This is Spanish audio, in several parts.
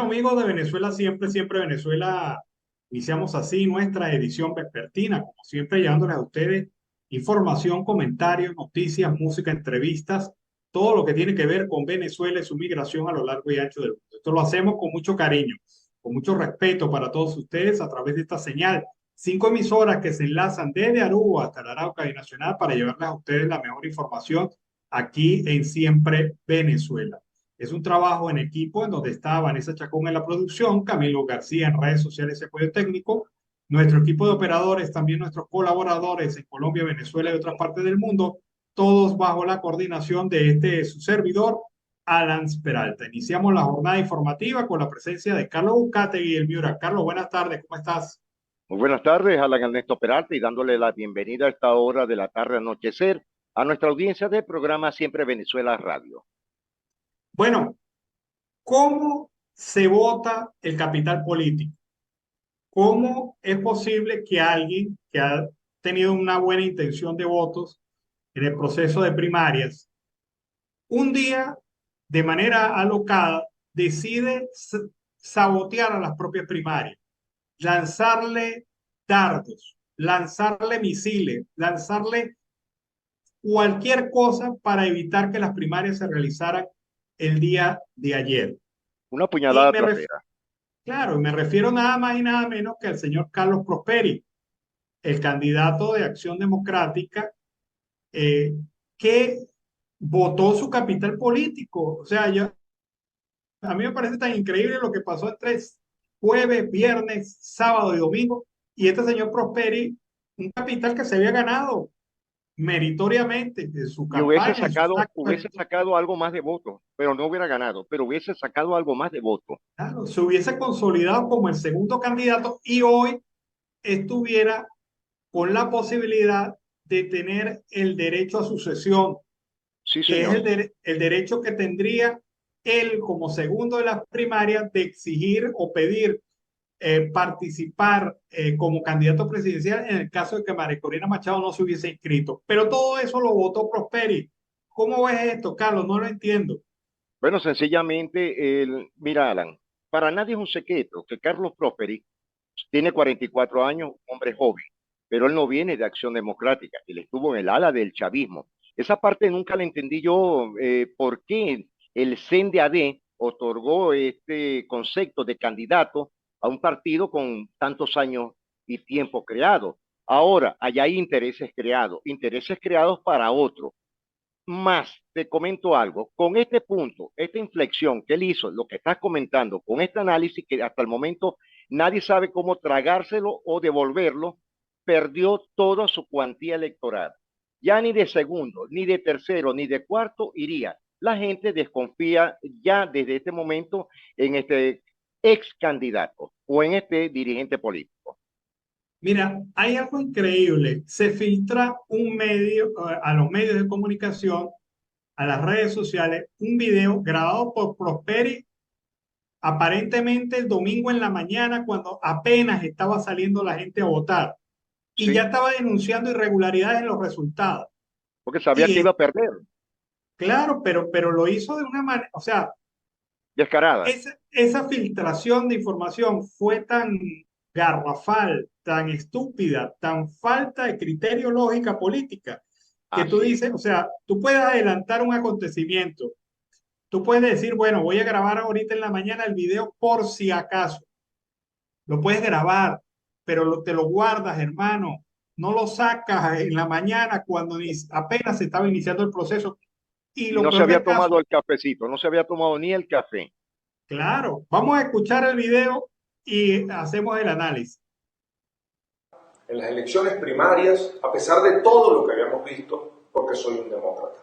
amigos de Venezuela Siempre, Siempre Venezuela, iniciamos así nuestra edición vespertina, como siempre, llevándoles a ustedes información, comentarios, noticias, música, entrevistas, todo lo que tiene que ver con Venezuela y su migración a lo largo y ancho del mundo. Esto lo hacemos con mucho cariño, con mucho respeto para todos ustedes a través de esta señal. 5 emisoras que se enlazan desde Aruba hasta el Arauca Nacional para llevarles a ustedes la mejor información aquí en Siempre Venezuela. Es un trabajo en equipo en donde está Vanessa Chacón en la producción, Camilo García en redes sociales y apoyo técnico, nuestro equipo de operadores, también nuestros colaboradores en Colombia, Venezuela y otras partes del mundo, todos bajo la coordinación de su servidor, Alan Peralta. Iniciamos la jornada informativa con la presencia de Carlos Bucategui y el Miura. Carlos, buenas tardes, ¿cómo estás? Muy buenas tardes, Alan Ernesto Peralta, y dándole la bienvenida a esta hora de la tarde anochecer a nuestra audiencia del programa Siempre Venezuela Radio. Bueno, ¿cómo se vota el capital político? ¿Cómo es posible que alguien que ha tenido una buena intención de votos en el proceso de primarias, un día, de manera alocada, decide sabotear a las propias primarias, lanzarle dardos, lanzarle misiles, lanzarle cualquier cosa para evitar que las primarias se realizaran el día de ayer? Una Y puñalada trasera. claro, me refiero nada más y nada menos que al señor Carlos Prosperi, el candidato de Acción Democrática, eh, que votó su capital político. O sea, a mí me parece tan increíble lo que pasó entre jueves, viernes, sábado y domingo. Y este señor Prosperi, un capital que se había ganado meritoriamente en su Y hubiese campaña, en sus sacado, actos. hubiese sacado algo más de votos, pero no hubiera ganado, pero hubiese sacado algo más de votos. Claro, se hubiese consolidado como el segundo candidato y hoy estuviera con la posibilidad de tener el derecho a sucesión, Sí, que es señor. el derecho que tendría él como segundo de las primarias de exigir o pedir participar como candidato presidencial en el caso de que María Corina Machado no se hubiese inscrito. Pero todo eso lo votó Prosperi. ¿Cómo ves esto, Carlos? No lo entiendo. Bueno, sencillamente, mira, Alan, para nadie es un secreto que Carlos Prosperi tiene 44 años, un hombre joven, pero él no viene de Acción Democrática, él estuvo en el ala del chavismo. Esa parte nunca la entendí yo, por qué el CNDD otorgó este concepto de candidato a un partido con tantos años y tiempo creado. Ahora, allá hay intereses creados para otro. Más, te comento algo, con este punto, esta inflexión que él hizo, lo que estás comentando, con este análisis que hasta el momento nadie sabe cómo tragárselo o devolverlo, perdió toda su cuantía electoral. Ya ni de segundo, ni de tercero, ni de cuarto iría. La gente desconfía ya desde este momento en este ex candidato o en este dirigente político. Mira, hay algo increíble. Se filtra un medio, a los medios de comunicación, a las redes sociales, un video grabado por Prosperi aparentemente el domingo en la mañana cuando apenas estaba saliendo la gente a votar y ya Sí, estaba denunciando irregularidades en los resultados. porque sabía Y que iba a perder, claro, pero lo hizo de una manera, o sea, descarada. esa filtración de información fue tan garrafal, tan estúpida, tan falta de criterio lógica política, que tú Así es. dices, o sea, tú puedes adelantar un acontecimiento, tú puedes decir, bueno, voy a grabar ahorita en la mañana el video por si acaso, lo puedes grabar, pero te lo guardas, hermano, no lo sacas en la mañana cuando apenas se estaba iniciando el proceso. Y Y lo no se peor del había tomado caso, el cafecito, no se había tomado ni el café. claro, vamos a escuchar el video y hacemos el análisis. En las elecciones primarias, a pesar de todo lo que habíamos visto, porque soy un demócrata.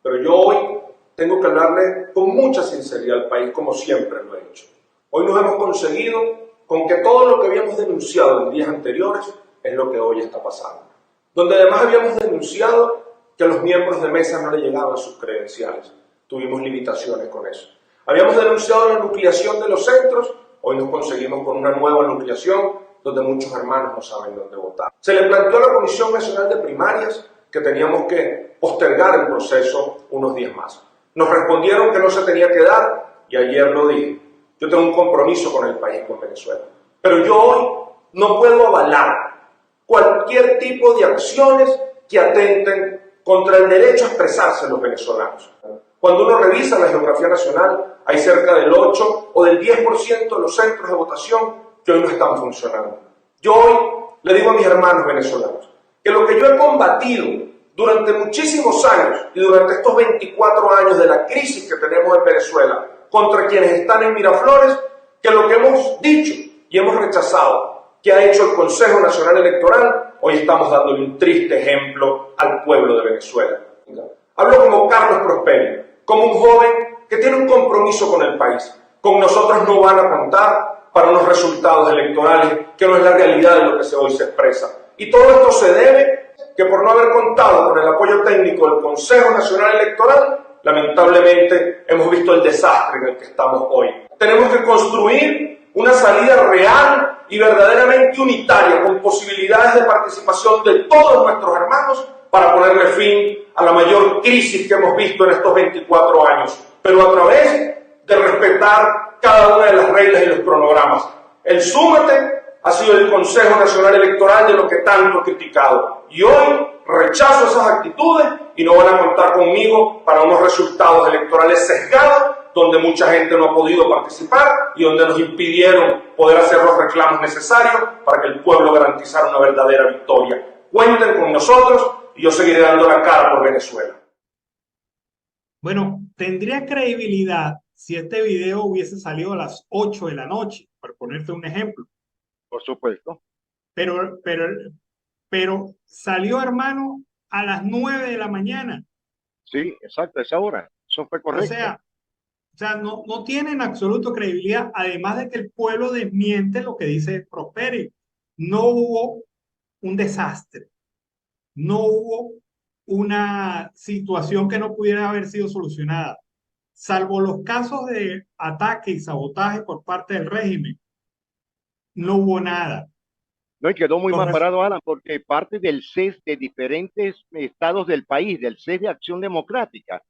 Pero yo hoy tengo que hablarle con mucha sinceridad al país, como siempre lo he hecho. Hoy nos hemos conseguido con que todo lo que habíamos denunciado en días anteriores es lo que hoy está pasando. Donde además habíamos denunciado que a los miembros de mesa no le llegaban sus credenciales. Tuvimos limitaciones con eso. Habíamos denunciado la nucleación de los centros, hoy nos conseguimos con una nueva nucleación donde muchos hermanos no saben dónde votar. Se le planteó a la Comisión Nacional de Primarias que teníamos que postergar el proceso unos días más. Nos respondieron que no se tenía que dar y ayer lo dije. Yo tengo un compromiso con el país, con Venezuela. Pero yo hoy no puedo avalar cualquier tipo de acciones que atenten contra el derecho a expresarse de los venezolanos. Cuando uno revisa la geografía nacional, hay cerca del 8 o del 10% de los centros de votación que hoy no están funcionando. Yo hoy le digo a mis hermanos venezolanos que lo que yo he combatido durante muchísimos años y durante estos 24 años de la crisis que tenemos en Venezuela contra quienes están en Miraflores, que lo que hemos dicho y hemos rechazado que ha hecho el Consejo Nacional Electoral, hoy estamos dándole un triste ejemplo al pueblo de Venezuela. Hablo como Carlos Prosperi, como un joven que tiene un compromiso con el país. Con nosotros no van a contar para unos resultados electorales que no es la realidad de lo que hoy se expresa. Y todo esto se debe que por no haber contado con el apoyo técnico del Consejo Nacional Electoral, lamentablemente hemos visto el desastre en el que estamos hoy. Tenemos que construir una salida real y verdaderamente unitaria, con posibilidades de participación de todos nuestros hermanos para ponerle fin a la mayor crisis que hemos visto en estos 24 años, pero a través de respetar cada una de las reglas y los cronogramas. El súmate ha sido el Consejo Nacional Electoral de lo que tanto he criticado. Y hoy rechazo esas actitudes y no van a contar conmigo para unos resultados electorales sesgados, donde mucha gente no ha podido participar y donde nos impidieron poder hacer los reclamos necesarios para que el pueblo garantizara una verdadera victoria. Cuenten con nosotros y yo seguiré dando la cara por Venezuela. Bueno, tendría credibilidad si este video hubiese salido a las 8 de la noche, por ponerte un ejemplo. Por supuesto. Pero salió, hermano, a las 9 de la mañana. Sí, exacto, esa hora. Eso fue correcto. O sea, no tienen absoluto credibilidad, además de que el pueblo desmiente lo que dice Prosperi. No hubo un desastre, no hubo una situación que no pudiera haber sido solucionada, salvo los casos de ataque y sabotaje por parte del régimen. No hubo nada. No, y quedó muy mal parado, Alan, porque parte del CES de diferentes estados del país, del CES de Acción Democrática,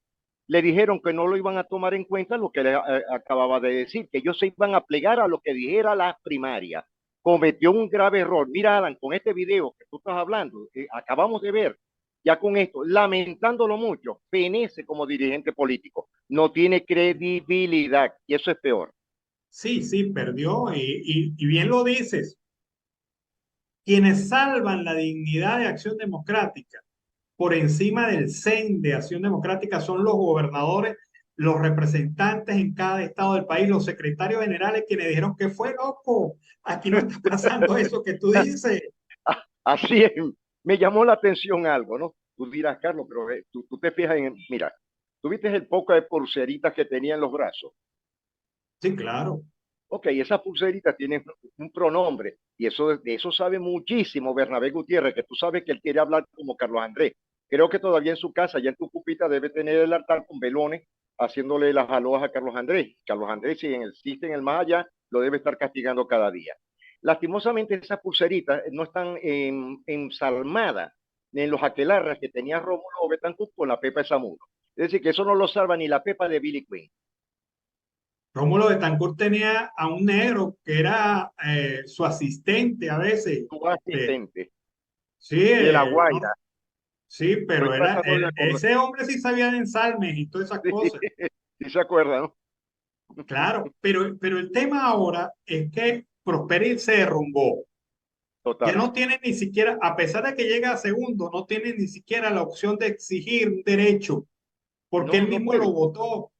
le dijeron que no lo iban a tomar en cuenta lo que le acababa de decir, que ellos se iban a plegar a lo que dijera la primaria. Cometió un grave error. Mira, Alan, con este video que tú estás hablando, acabamos de ver, ya con esto, lamentándolo mucho, fenece como dirigente político. No tiene credibilidad y eso es peor. Sí, perdió y bien lo dices. Quienes salvan la dignidad de Acción Democrática por encima del CEN de Acción Democrática son los gobernadores, los representantes en cada estado del país, los secretarios generales, quienes dijeron que fue loco, aquí no está pasando eso que tú dices. Así es, me llamó la atención algo, ¿no? Tú dirás, Carlos, pero tú te fijas en, mira, ¿tú viste el poco de pulseritas que tenía en los brazos? Sí, claro. Ok, esas pulseritas tienen un pronombre y de eso sabe muchísimo Bernabé Gutiérrez, que tú sabes que él quiere hablar como Carlos Andrés. Creo que todavía en su casa, ya en tu cupita, debe tener el altar con velones haciéndole las alojas a Carlos Andrés. Carlos Andrés, si existe en el más allá, lo debe estar castigando cada día. Lastimosamente, esas pulseritas no están ensalmadas en los aquelarres que tenía Rómulo Betancourt con la pepa de Zamuro. Es decir, que eso no lo salva ni la pepa de Billy Quinn. Rómulo Betancourt tenía a un negro que era su asistente a veces. Su asistente. Sí, de La Guaira. Sí, pero ese hombre sí sabía de ensalmes y todas esas cosas. Sí se acuerda, ¿no? Claro, pero el tema ahora es que Prosperi se derrumbó. Total. Ya no tiene ni siquiera, a pesar de que llega a segundo, no tiene ni siquiera la opción de exigir un derecho, porque él mismo lo votó.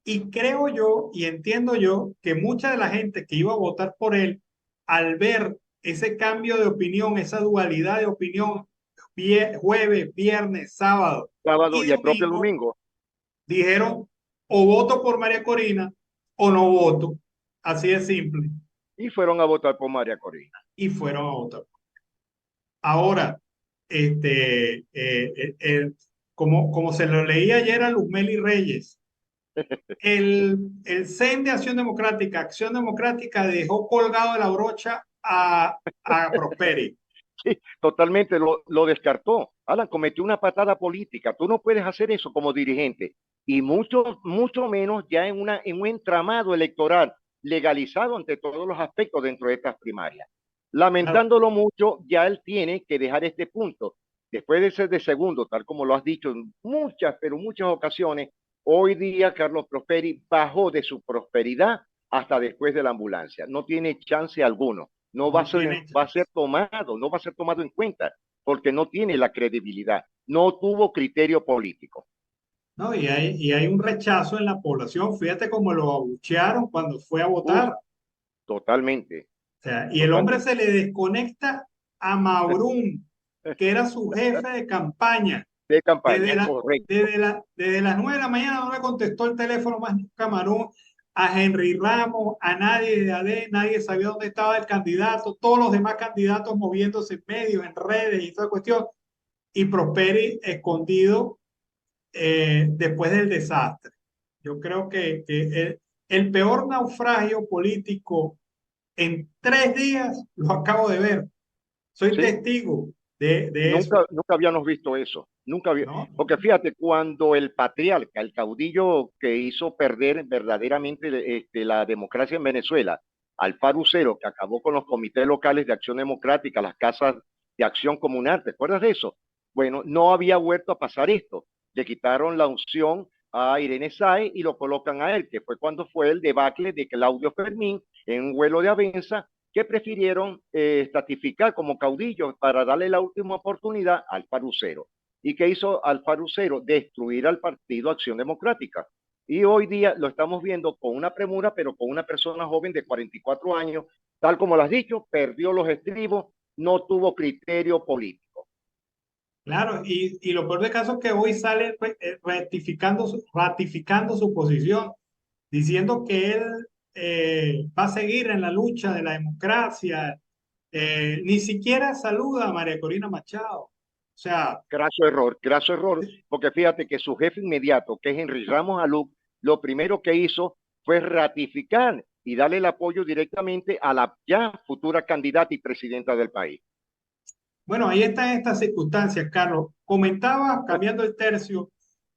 Y creo yo, y entiendo yo, que mucha de la gente que iba a votar por él, al ver ese cambio de opinión, esa dualidad de opinión, jueves, viernes, sábado y el propio domingo, dijeron o voto por María Corina o no voto. Así de simple. Y fueron a votar por María Corina. Y fueron a votar. Ahora, como se lo leí ayer a Luzmeli Reyes, el CEN de Acción Democrática dejó colgado de la brocha a Prosperi. Sí, totalmente lo descartó. Alan cometió una patada política. Tú no puedes hacer eso como dirigente. y mucho menos ya en un entramado electoral legalizado ante todos los aspectos dentro de estas primarias. Claro, Lamentándolo mucho, ya él tiene que dejar este punto. Después de ser de segundo, tal como lo has dicho en muchas, pero muchas ocasiones, hoy día Carlos Prosperi bajó de su prosperidad hasta después de la ambulancia. No tiene chance alguno. No va a no ser, tiene va a chance. ser tomado, no va a ser tomado en cuenta, porque no tiene la credibilidad, no tuvo criterio político. ¿No? Y hay un rechazo en la población. Fíjate cómo lo abuchearon cuando fue a Uf, votar. totalmente, O sea, y el hombre totalmente. se le desconecta a Maurún, que era su jefe de campaña. De Desde campaña, la, correcto. desde las 9 de la mañana no le contestó el teléfono más nunca Maurún, a Henry Ramos, a nadie de AD, nadie sabía dónde estaba el candidato, todos los demás candidatos moviéndose en medios, en redes y toda cuestión. Y Prosperi escondido después del desastre. Yo creo que el peor naufragio político en 3 días lo acabo de ver. Soy Sí, testigo de eso, nunca habíamos visto eso. Nunca había, ¿no? porque fíjate, cuando el patriarca, el caudillo que hizo perder verdaderamente la democracia en Venezuela, Alfaro Usero, que acabó con los comités locales de acción democrática, las casas de acción comunal, ¿te acuerdas de eso? Bueno, no había vuelto a pasar esto. Le quitaron la unción a Irene Sáez y lo colocan a él, que fue cuando fue el debacle de Claudio Fermín en un vuelo de Avenza que prefirieron estatificar como caudillo para darle la última oportunidad al Parucero. ¿Y qué hizo Alfaro Usero? Destruir al Partido Acción Democrática. Y hoy día lo estamos viendo con una premura, pero con una persona joven de 44 años, tal como lo has dicho, perdió los estribos, no tuvo criterio político. Claro, y lo peor de caso es que hoy sale ratificando su posición, diciendo que él va a seguir en la lucha de la democracia. Ni siquiera saluda a María Corina Machado. O sea, Graso error, porque fíjate que su jefe inmediato, que es Henry Ramos Aluc, lo primero que hizo fue ratificar y darle el apoyo directamente a la ya futura candidata y presidenta del país. bueno, ahí están estas circunstancias, Carlos. Comentaba, cambiando el tercio,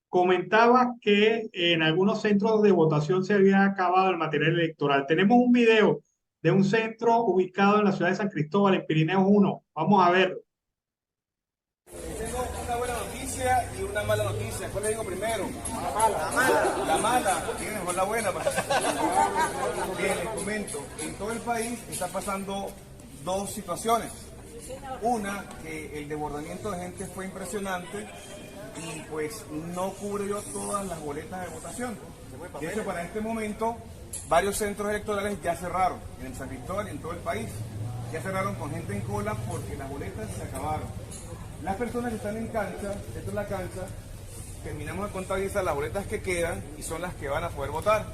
comentaba que en algunos centros de votación se había acabado el material electoral. Tenemos un video de un centro ubicado en la ciudad de San Cristóbal, en Pirineos 1. Vamos a ver. Tengo una buena noticia y una mala noticia. ¿Cuál le digo primero? La mala. La mala. La mala. Tiene mejor la buena. Bien, les comento. En todo el país está pasando dos situaciones. Una, que el desbordamiento de gente fue impresionante y pues no cubrió todas las boletas de votación. De hecho, para este momento, varios centros electorales ya cerraron en el San Cristóbal y en todo el país. Ya cerraron con gente en cola porque las boletas se acabaron. Las personas que están en cancha, esta es la cancha, terminamos de contabilizar las boletas que quedan y son las que van a poder votar.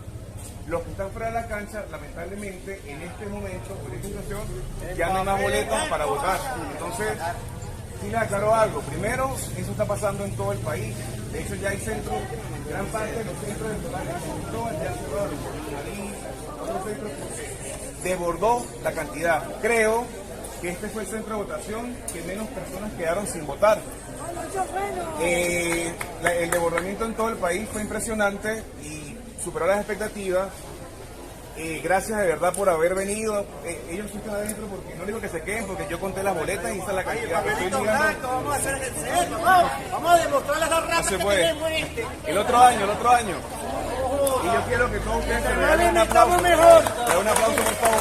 Los que están fuera de la cancha, lamentablemente, en este momento, por esta situación, ya no hay más boletas para votar. Entonces, sí les aclaro algo. Primero, eso está pasando en todo el país. De hecho, ya hay centros, gran parte de los centros electorales ya cerraron, otros centros porque desbordó la cantidad. Creo que este fue el centro de votación que menos personas quedaron sin votar. El desbordamiento en todo el país fue impresionante y superó las expectativas. Gracias de verdad por haber venido. Ellos están adentro porque no digo que se queden porque yo conté las boletas y está la cantidad. Vamos a hacer el set, vamos a demostrar las ratas que tenemos este. El otro año. Y yo quiero que todos ustedes se regalen un aplauso. Mejor. Un aplauso, por favor.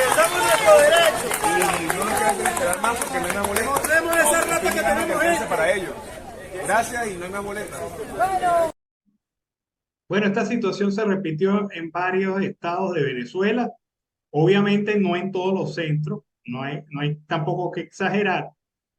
Estamos en nuestro derecho. Y no nos queda esperar más porque no hay más boletas. Mostremos esa rata que tenemos este. Para ellos. Gracias y no hay más boletas. Bueno, esta situación se repitió en varios estados de Venezuela. Obviamente no en todos los centros, no hay tampoco que exagerar,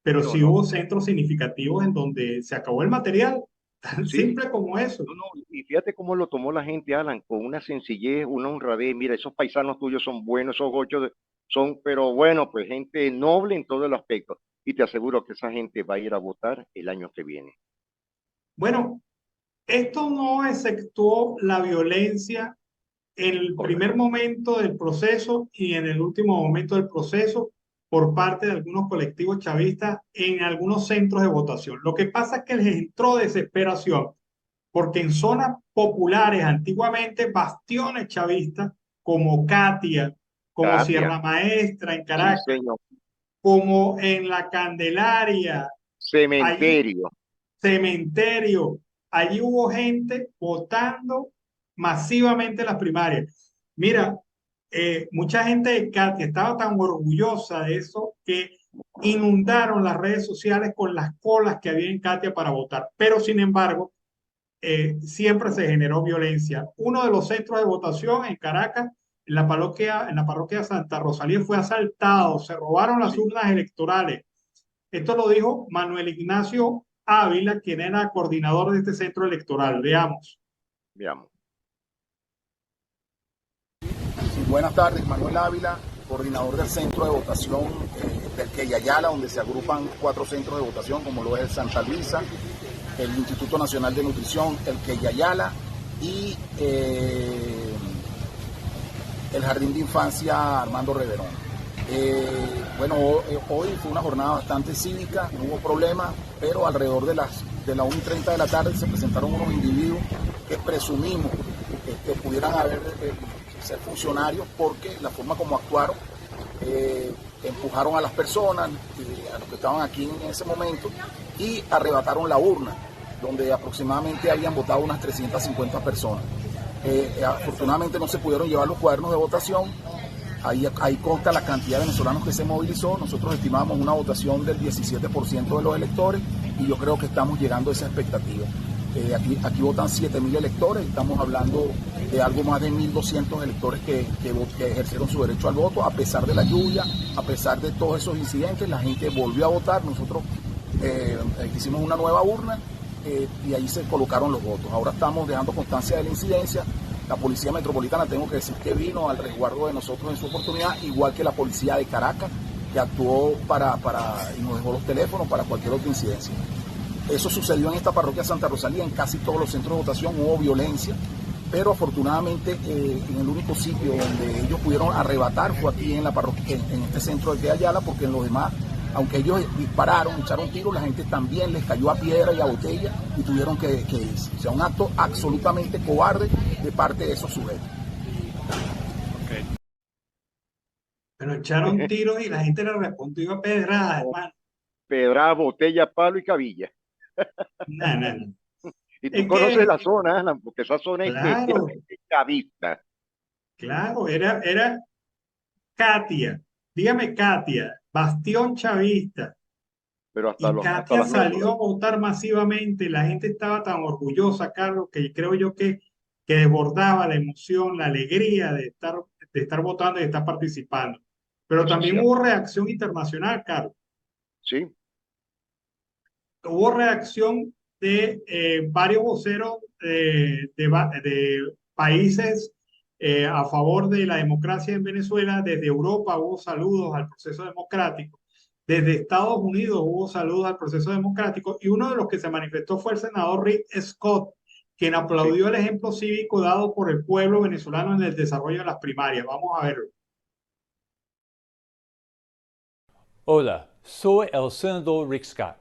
pero No, sí no. hubo centros significativos en donde se acabó el material, tan Sí, simple como eso. no, y fíjate cómo lo tomó la gente, Alan, con una sencillez, una honradez. Mira, esos paisanos tuyos son buenos, esos gochos son, pero bueno, pues gente noble en todo el aspecto. Y te aseguro que esa gente va a ir a votar el año que viene. Bueno, esto no exceptuó la violencia en el primer Correcto. momento del proceso y en el último momento del proceso, por parte de algunos colectivos chavistas en algunos centros de votación. Lo que pasa es que les entró desesperación porque en zonas populares, antiguamente bastiones chavistas, como Katia, como Katia, Sierra Maestra en sí, Caracas, señor. como en La Candelaria, allí Cementerio. Cementerio, allí hubo gente votando masivamente las primarias. Mira, mucha gente de Katia estaba tan orgullosa de eso que inundaron las redes sociales con las colas que había en Katia para votar. Pero sin embargo, siempre se generó violencia. Uno de los centros de votación en Caracas, en la parroquia Santa Rosalía, fue asaltado, se robaron las Sí, urnas electorales. Esto lo dijo Manuel Ignacio Ávila, quien era coordinador de este centro electoral. Veamos. veamos. Sí, buenas tardes, Manuel Ávila, coordinador del centro de votación del Queyayala, donde se agrupan 4 centros de votación, como lo es el Santa Luisa, el Instituto Nacional de Nutrición, el Queyayala y el Jardín de Infancia Armando Reverón. Hoy fue una jornada bastante cívica, no hubo problema, pero alrededor de las 1:30 de la tarde se presentaron unos individuos que presumimos que pudieran ser funcionarios, porque la forma como actuaron, empujaron a las personas, a los que estaban aquí en ese momento, y arrebataron la urna, donde aproximadamente habían votado unas 350 personas. Afortunadamente no se pudieron llevar los cuadernos de votación. Ahí consta la cantidad de venezolanos que se movilizó. Nosotros estimamos una votación del 17% de los electores y yo creo que estamos llegando a esa expectativa. Aquí votan 7.000 electores, estamos hablando de algo más de 1.200 electores que ejercieron su derecho al voto. A pesar de la lluvia, a pesar de todos esos incidentes, la gente volvió a votar. Nosotros hicimos una nueva urna y ahí se colocaron los votos. Ahora estamos dejando constancia de la incidencia. La Policía Metropolitana, tengo que decir que vino al resguardo de nosotros en su oportunidad, igual que la Policía de Caracas, que actuó y nos dejó los teléfonos para cualquier otra incidencia. Eso sucedió en esta parroquia Santa Rosalía. En casi todos los centros de votación hubo violencia, pero afortunadamente en el único sitio donde ellos pudieron arrebatar fue aquí en la parroquia, en este centro de Ayala, porque en los demás, aunque ellos dispararon, echaron tiros, la gente también les cayó a piedra y a botella y tuvieron que irse. O sea, un acto absolutamente cobarde de parte de esos sujetos. Okay. Pero echaron tiros y la gente le respondió a pedradas, hermano. Pedrada, botella, palo y cabilla. No, no, no. Y tú Es conoces que, la zona, Alan, porque esa zona es claro, chavista. claro, era Katia, dígame Katia, bastión chavista. Pero Y hasta Katia las salió médulas. a votar masivamente. La gente estaba tan orgullosa, Carlos, que creo yo que desbordaba la emoción, la alegría de estar votando y de estar participando. Pero Eso es también cierto. hubo reacción internacional, Carlos. Sí, Hubo reacción de varios voceros de países a favor de la democracia en Venezuela. Desde Europa hubo saludos al proceso democrático. Desde Estados Unidos hubo saludos al proceso democrático. Y uno de los que se manifestó fue el senador Rick Scott, quien sí. aplaudió el ejemplo cívico dado por el pueblo venezolano en el desarrollo de las primarias. Vamos a verlo. Hola, soy el senador Rick Scott.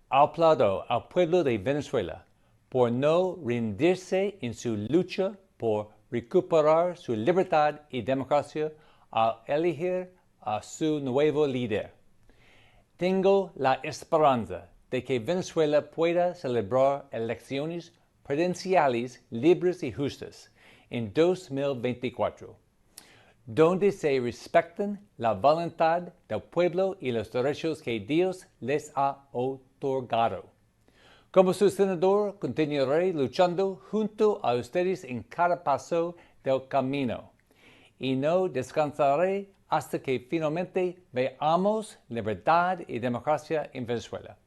Aplaudo al pueblo de Venezuela por no rendirse en su lucha por recuperar su libertad y democracia al elegir a su nuevo líder. Tengo la esperanza de que Venezuela pueda celebrar elecciones presidenciales libres y justas en 2024. Donde se respeten la voluntad del pueblo y los derechos que Dios les ha otorgado. Como su senador, continuaré luchando junto a ustedes en cada paso del camino y no descansaré hasta que finalmente veamos libertad y democracia en Venezuela.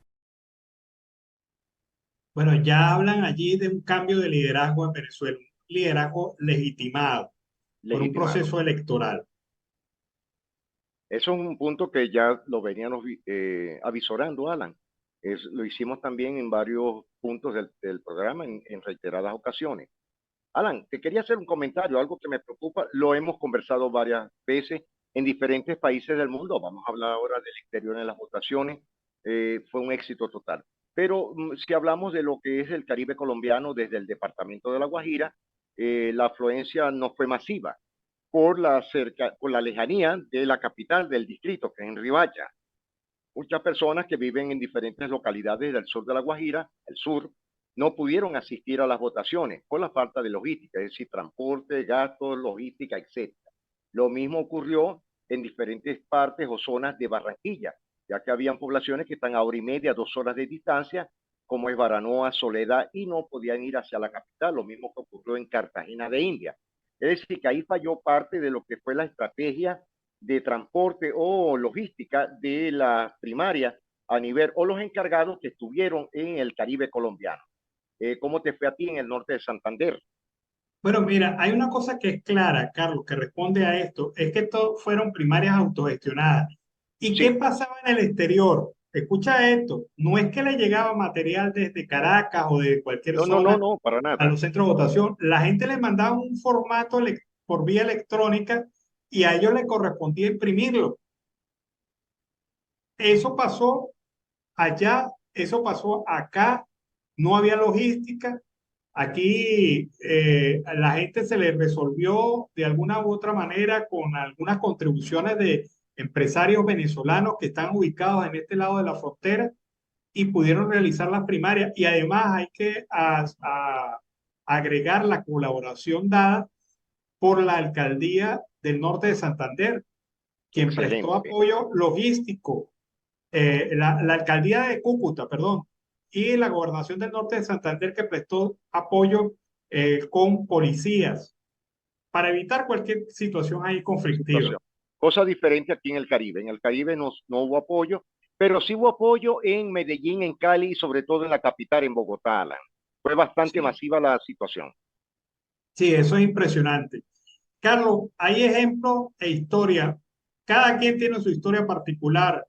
Bueno, ya hablan allí de un cambio de liderazgo en Venezuela, un liderazgo legitimado por un Legitimado. proceso electoral. Eso es un punto que ya lo veníamos avisorando, Alan. Lo hicimos también en varios puntos del programa, en reiteradas ocasiones. Alan, te quería hacer un comentario, algo que me preocupa, lo hemos conversado varias veces en diferentes países del mundo. Vamos a hablar ahora del exterior en las votaciones. Fue un éxito total. Pero si hablamos de lo que es el Caribe colombiano desde el departamento de La Guajira, la afluencia no fue masiva por la lejanía de la capital del distrito, que es en Riohacha. Muchas personas que viven en diferentes localidades del sur de La Guajira, el sur, no pudieron asistir a las votaciones por la falta de logística, es decir, transporte, gastos, logística, etc. Lo mismo ocurrió en diferentes partes o zonas de Barranquilla, ya que habían poblaciones que están a hora y media, 2 horas de distancia, como es Baranoa, Soledad, y no podían ir hacia la capital, lo mismo que ocurrió en Cartagena de India. Es decir, que ahí falló parte de lo que fue la estrategia de transporte o logística de las primarias a nivel, o los encargados que estuvieron en el Caribe colombiano. ¿Cómo te fue a ti en el norte de Santander? Bueno, mira, hay una cosa que es clara, Carlos, que responde a esto, es que fueron primarias autogestionadas. ¿Y qué Sí. pasaba en el exterior? Escucha esto, no es que le llegaba material desde Caracas o de cualquier zona No, para a nada. los centros de votación, la gente le mandaba un formato por vía electrónica y a ellos les correspondía imprimirlo. Eso pasó allá, eso pasó acá, no había logística. Aquí la gente se le resolvió de alguna u otra manera con algunas contribuciones de empresarios venezolanos que están ubicados en este lado de la frontera y pudieron realizar las primarias. Y además hay que agregar la colaboración dada por la alcaldía del norte de Santander, quien prestó Excelente. apoyo logístico, la alcaldía de Cúcuta, perdón, y la gobernación del norte de Santander que prestó apoyo con policías para evitar cualquier situación ahí conflictiva. Cosa diferente aquí en el Caribe. En el Caribe no hubo apoyo, pero sí hubo apoyo en Medellín, en Cali y sobre todo en la capital, en Bogotá, Alan. Fue bastante masiva la situación. Sí, eso es impresionante. Carlos, hay ejemplos e historia. Cada quien tiene su historia particular.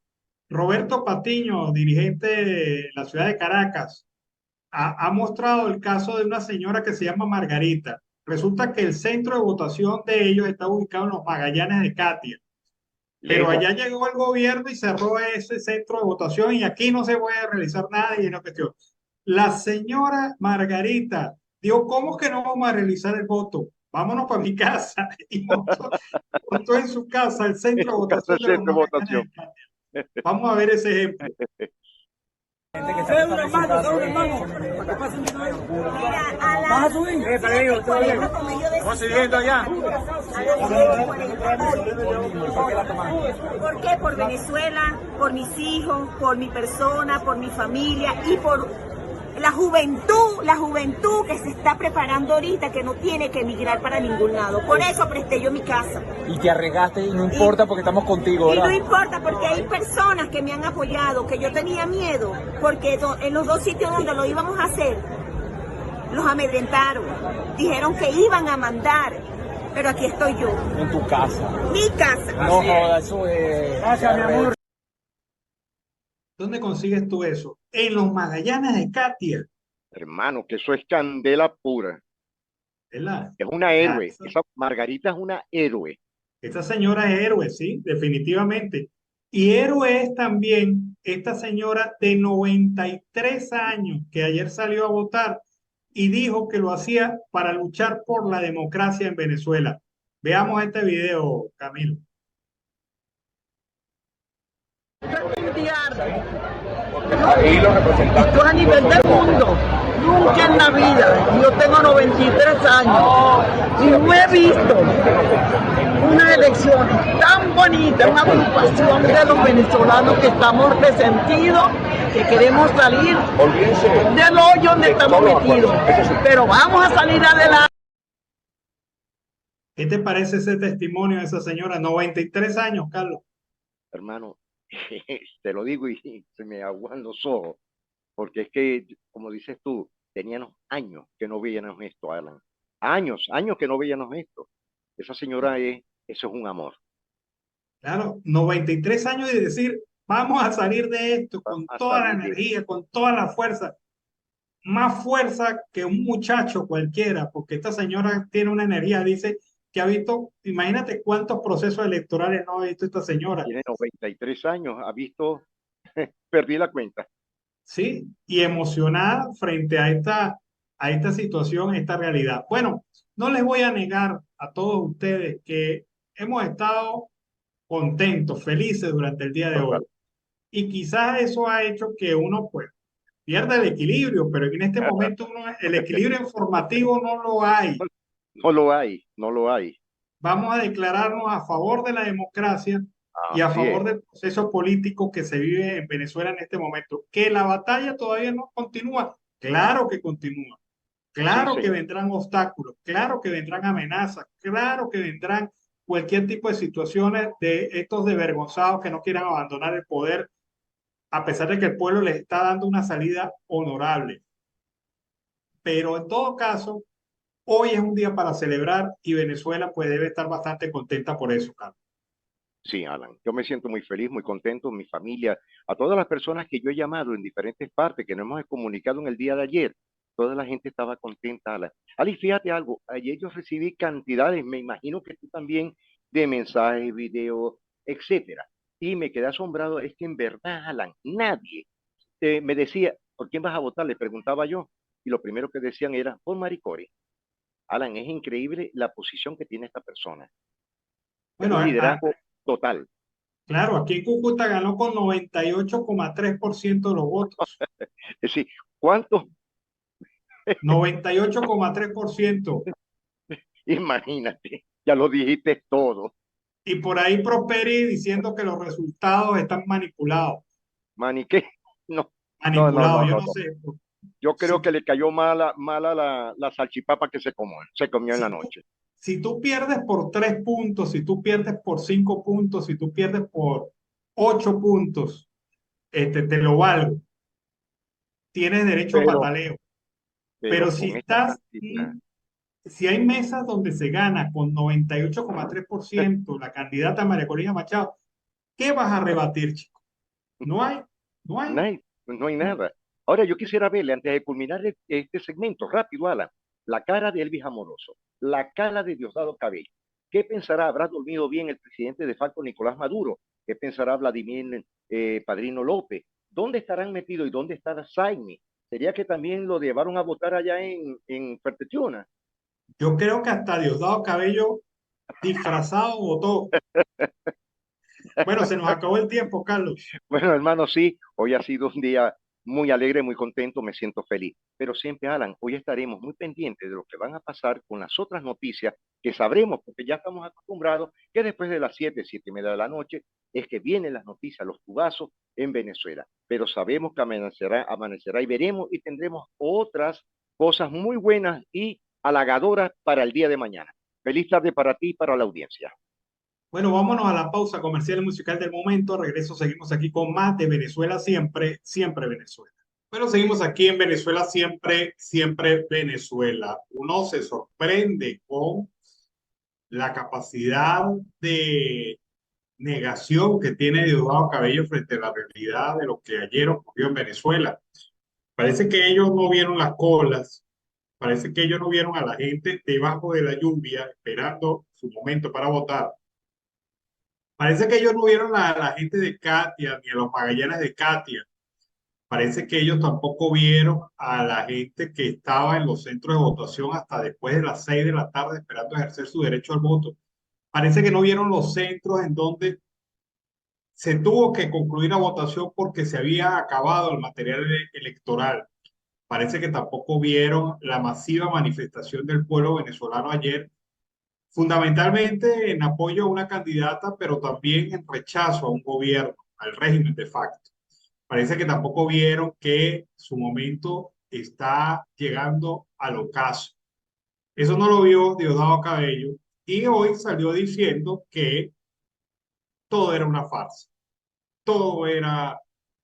Roberto Patiño, dirigente de la ciudad de Caracas, ha mostrado el caso de una señora que se llama Margarita. Resulta que el centro de votación de ellos está ubicado en los Magallanes de Catia. Pero Lejos. allá llegó el gobierno y cerró ese centro de votación y aquí no se puede realizar nada y no cuestión. La señora Margarita dijo, ¿cómo que no vamos a realizar el voto? Vámonos para mi casa. Y montó en su casa el centro de votación de los Magallanes de Catia. Vamos a ver ese ejemplo. ¿Vas a subir? ¿Cómo se viendo allá? ¿Por qué? Por Venezuela, por mis hijos, por mi persona, por mi familia y por la juventud que se está preparando ahorita, que no tiene que emigrar para ningún lado. Por eso presté yo mi casa. Y te arriesgaste y no importa porque estamos contigo, ¿verdad? Y no importa porque hay personas que me han apoyado, que yo tenía miedo, porque en los 2 sitios donde lo íbamos a hacer, los amedrentaron. Dijeron que iban a mandar, pero aquí estoy yo. En tu casa. Mi casa. No jodas, eso es... Gracias, mi amor. ¿Dónde consigues tú eso? En los Magallanes de Catia. Hermano, que eso es candela pura. ¿Verdad? Es una héroe. Esa Margarita es una héroe. Esta señora es héroe, sí, definitivamente. Y héroe es también esta señora de 93 años que ayer salió a votar y dijo que lo hacía para luchar por la democracia en Venezuela. Veamos este video, Camilo. Esto a nivel del mundo, nunca en la vida, yo tengo 93 años y no he visto una elección tan bonita, una agrupación de los venezolanos que estamos resentidos, que queremos salir del hoyo donde estamos metidos, pero vamos a salir adelante. ¿Qué te parece ese testimonio de esa señora? 93 años, Carlos. Hermano, te lo digo y se me aguan los ojos, porque es que, como dices tú, teníamos años que no veíamos esto, Alan. Años que no veíamos esto. Esa señora eso es un amor. Claro, 93 años y decir, vamos a salir de esto con toda la energía, con toda la fuerza. Más fuerza que un muchacho cualquiera, porque esta señora tiene una energía, dice, que ha visto, imagínate cuántos procesos electorales no ha visto esta señora. Tiene 93 años, ha visto, perdí la cuenta. Sí, y emocionada frente a esta situación, a esta realidad. Bueno, no les voy a negar a todos ustedes que hemos estado contentos, felices durante el día de hoy. Total. Y quizás eso ha hecho que uno pues pierda el equilibrio, pero en este momento el equilibrio informativo no lo hay. No lo hay, no lo hay. Vamos a declararnos a favor de la democracia y a Así favor es. del proceso político que se vive en Venezuela en este momento. Que la batalla todavía no continúa. Claro que continúa. Sí, Claro que señor. vendrán obstáculos. Claro que vendrán amenazas. Claro que vendrán cualquier tipo de situaciones de estos desvergonzados que no quieran abandonar el poder, a pesar de que el pueblo les está dando una salida honorable. Pero en todo caso, hoy es un día para celebrar y Venezuela pues debe estar bastante contenta por eso, Carlos. Sí, Alan, yo me siento muy feliz, muy contento, mi familia, a todas las personas que yo he llamado en diferentes partes, que nos hemos comunicado en el día de ayer, toda la gente estaba contenta, Alan. Ali, fíjate algo, ayer yo recibí cantidades, me imagino que tú también, de mensajes, videos, etcétera, y me quedé asombrado, es que en verdad, Alan, nadie me decía, ¿por quién vas a votar? Le preguntaba yo, y lo primero que decían era, por Maricori. Alan, es increíble la posición que tiene esta persona, es Bueno, un liderazgo total. claro, aquí en Cúcuta ganó con 98,3% de los votos. Es decir, ¿cuántos? 98,3%. Imagínate, ya lo dijiste todo. Y por ahí Prosperi diciendo que los resultados están manipulados. Maniqué. No, no, no, Manipulados, no, yo no, no no. sé. Yo Si, creo que le cayó mala la salchipapa que se comió en la si, noche. si tú pierdes por 3 puntos, si tú pierdes por 5 puntos, si tú pierdes por 8 puntos, te lo valgo. Tienes derecho a Pero, pataleo. Pero pero si con esta estás, cantidad, si hay mesas donde se gana con 98,3% la candidata María Corina Machado, ¿qué vas a rebatir, chico? No hay, no hay. no hay No. nada. Ahora yo quisiera verle, antes de culminar este segmento, rápido, Alan, la cara de Elvis Amoroso, la cara de Diosdado Cabello. ¿Qué pensará? ¿Habrá dormido bien el presidente de facto Nicolás Maduro? ¿Qué pensará Vladimir Padrino López? ¿Dónde estarán metidos y dónde estará Saimi? ¿Sería que también lo llevaron a votar allá en Fertetiona? Yo creo que hasta Diosdado Cabello disfrazado votó. Bueno, se nos acabó el tiempo, Carlos. Bueno, hermano, sí, hoy ha sido un día muy alegre, muy contento, me siento feliz. Pero siempre, Alan, hoy estaremos muy pendientes de lo que van a pasar con las otras noticias que sabremos, porque ya estamos acostumbrados que después de las 7, 7:30 de la noche, es que vienen las noticias, los tubazos en Venezuela. Pero sabemos que amanecerá y veremos y tendremos otras cosas muy buenas y halagadoras para el día de mañana. Feliz tarde para ti y para la audiencia. Bueno, vámonos a la pausa comercial y musical del momento. Regreso, seguimos aquí con más de Venezuela siempre, siempre Venezuela. Bueno, seguimos aquí en Venezuela siempre, siempre Venezuela. Uno se sorprende con la capacidad de negación que tiene Diosdado Cabello frente a la realidad de lo que ayer ocurrió en Venezuela. Parece que ellos no vieron las colas, parece que ellos no vieron a la gente debajo de la lluvia esperando su momento para votar. Parece que ellos no vieron a la gente de Katia ni a los Magallanes de Katia. Parece que ellos tampoco vieron a la gente que estaba en los centros de votación hasta después de las 6 de la tarde esperando ejercer su derecho al voto. Parece que no vieron los centros en donde se tuvo que concluir la votación porque se había acabado el material electoral. Parece que tampoco vieron la masiva manifestación del pueblo venezolano ayer, fundamentalmente en apoyo a una candidata, pero también en rechazo a un gobierno, al régimen de facto. Parece que tampoco vieron que su momento está llegando al ocaso. Eso no lo vio Diosdado Cabello y hoy salió diciendo que todo era una farsa, todo era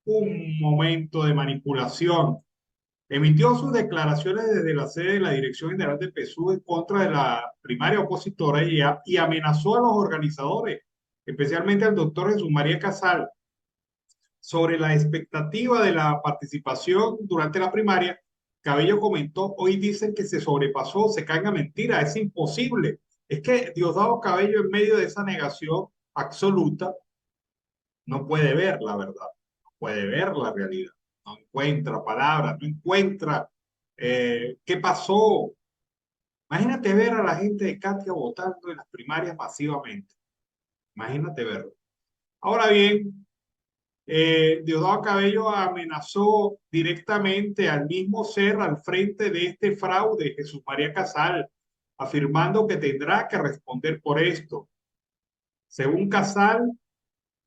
un momento de manipulación. Emitió sus declaraciones desde la sede de la Dirección General de PSUV en contra de la primaria opositora y amenazó a los organizadores, especialmente al doctor Jesús María Casal, sobre la expectativa de la participación durante la primaria. Cabello comentó, hoy dicen que se sobrepasó, se caiga mentira, es imposible. Es que Diosdado Cabello, en medio de esa negación absoluta, no puede ver la verdad, no puede ver la realidad, no encuentra palabras, no encuentra qué pasó. Imagínate ver a la gente de Katia votando en las primarias masivamente. Imagínate verlo. Ahora bien, Diosdado Cabello amenazó directamente al mismo ser al frente de este fraude, Jesús María Casal, afirmando que tendrá que responder por esto. Según Casal,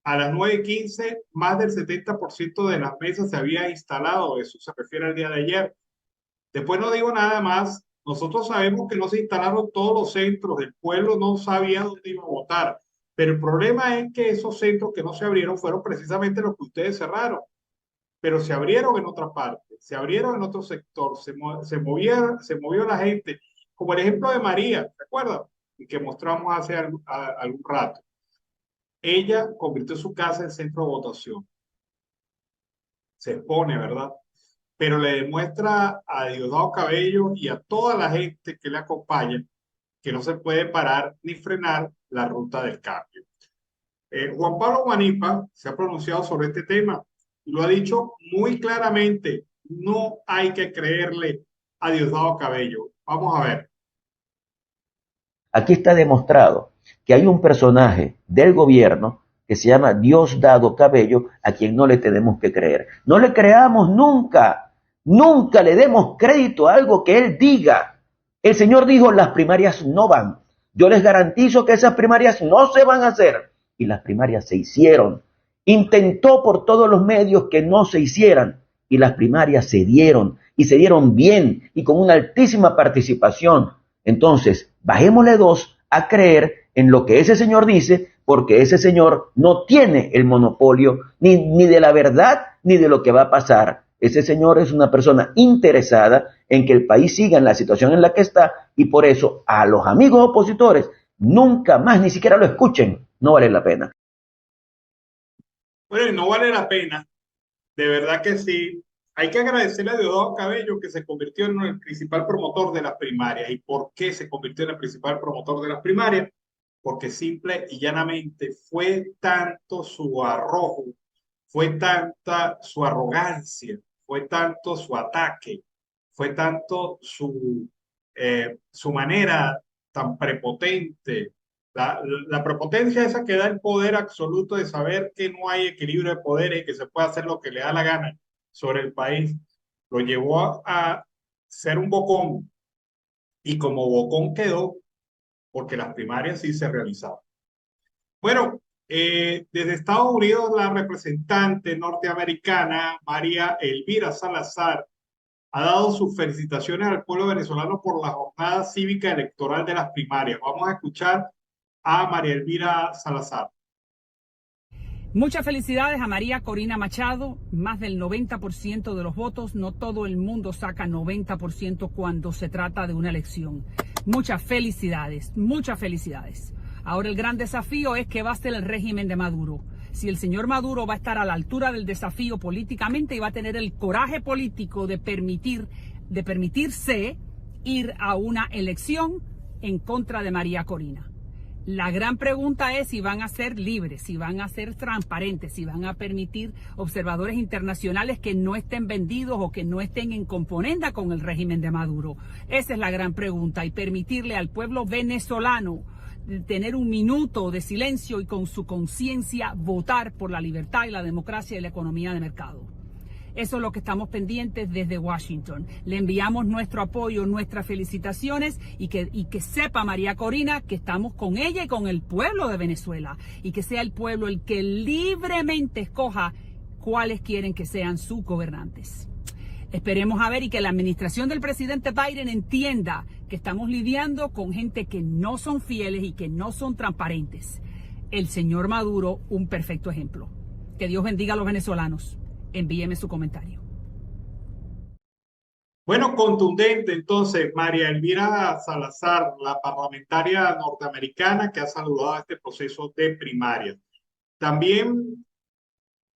a las 9:15, más del 70% de las mesas se había instalado. Eso se refiere al día de ayer. Después no digo nada más. Nosotros sabemos que no se instalaron todos los centros. El pueblo no sabía dónde iba a votar. Pero el problema es que esos centros que no se abrieron fueron precisamente los que ustedes cerraron. Pero se abrieron en otra parte, se abrieron en otro sector, se movió la gente. Como el ejemplo de María, ¿se acuerdan? Y que mostramos hace algún rato. Ella convirtió su casa en centro de votación. Se expone, ¿verdad? Pero le demuestra a Diosdado Cabello y a toda la gente que le acompaña que no se puede parar ni frenar la ruta del cambio. Juan Pablo Guanipa se ha pronunciado sobre este tema y lo ha dicho muy claramente. No hay que creerle a Diosdado Cabello. Vamos a ver. Aquí está demostrado que hay un personaje del gobierno que se llama Diosdado Cabello, a quien no le tenemos que creer. No le creamos nunca, nunca le demos crédito a algo que él diga. El señor dijo, las primarias no van. Yo les garantizo que esas primarias no se van a hacer. Y las primarias se hicieron. Intentó por todos los medios que no se hicieran. Y las primarias se dieron. Y se dieron bien y con una altísima participación. Entonces, bajémosle dos a creer en lo que ese señor dice, porque ese señor no tiene el monopolio ni de la verdad ni de lo que va a pasar. Ese señor es una persona interesada en que el país siga en la situación en la que está y por eso a los amigos opositores nunca más ni siquiera lo escuchen, no vale la pena. Bueno, y no vale la pena, de verdad que sí. Hay que agradecerle a Diosdado Cabello que se convirtió en el principal promotor de las primarias. ¿Y por qué se convirtió en el principal promotor de las primarias? Porque simple y llanamente fue tanto su arrojo, fue tanta su arrogancia, fue tanto su ataque, fue tanto su manera tan prepotente, la prepotencia esa que da el poder absoluto de saber que no hay equilibrio de poderes y que se puede hacer lo que le da la gana sobre el país, lo llevó a ser un bocón y como bocón quedó porque las primarias sí se realizaban. Bueno, desde Estados Unidos la representante norteamericana María Elvira Salazar ha dado sus felicitaciones al pueblo venezolano por la jornada cívica electoral de las primarias. Vamos a escuchar a María Elvira Salazar. Muchas felicidades a María Corina Machado, más del 90% de los votos. No todo el mundo saca 90% cuando se trata de una elección. Muchas felicidades, muchas felicidades. Ahora el gran desafío es qué va a ser el régimen de Maduro. Si el señor Maduro va a estar a la altura del desafío políticamente y va a tener el coraje político de permitirse ir a una elección en contra de María Corina. La gran pregunta es si van a ser libres, si van a ser transparentes, si van a permitir observadores internacionales que no estén vendidos o que no estén en componenda con el régimen de Maduro. Esa es la gran pregunta, y permitirle al pueblo venezolano tener un minuto de silencio y con su conciencia votar por la libertad y la democracia y la economía de mercado. Eso es lo que estamos pendientes desde Washington. Le enviamos nuestro apoyo, nuestras felicitaciones y que sepa María Corina que estamos con ella y con el pueblo de Venezuela, y que sea el pueblo el que libremente escoja cuáles quieren que sean sus gobernantes. Esperemos a ver y que la administración del presidente Biden entienda que estamos lidiando con gente que no son fieles y que no son transparentes. El señor Maduro, un perfecto ejemplo. Que Dios bendiga a los venezolanos. Envíeme su comentario. Bueno, contundente entonces María Elvira Salazar, la parlamentaria norteamericana que ha saludado a este proceso de primarias. También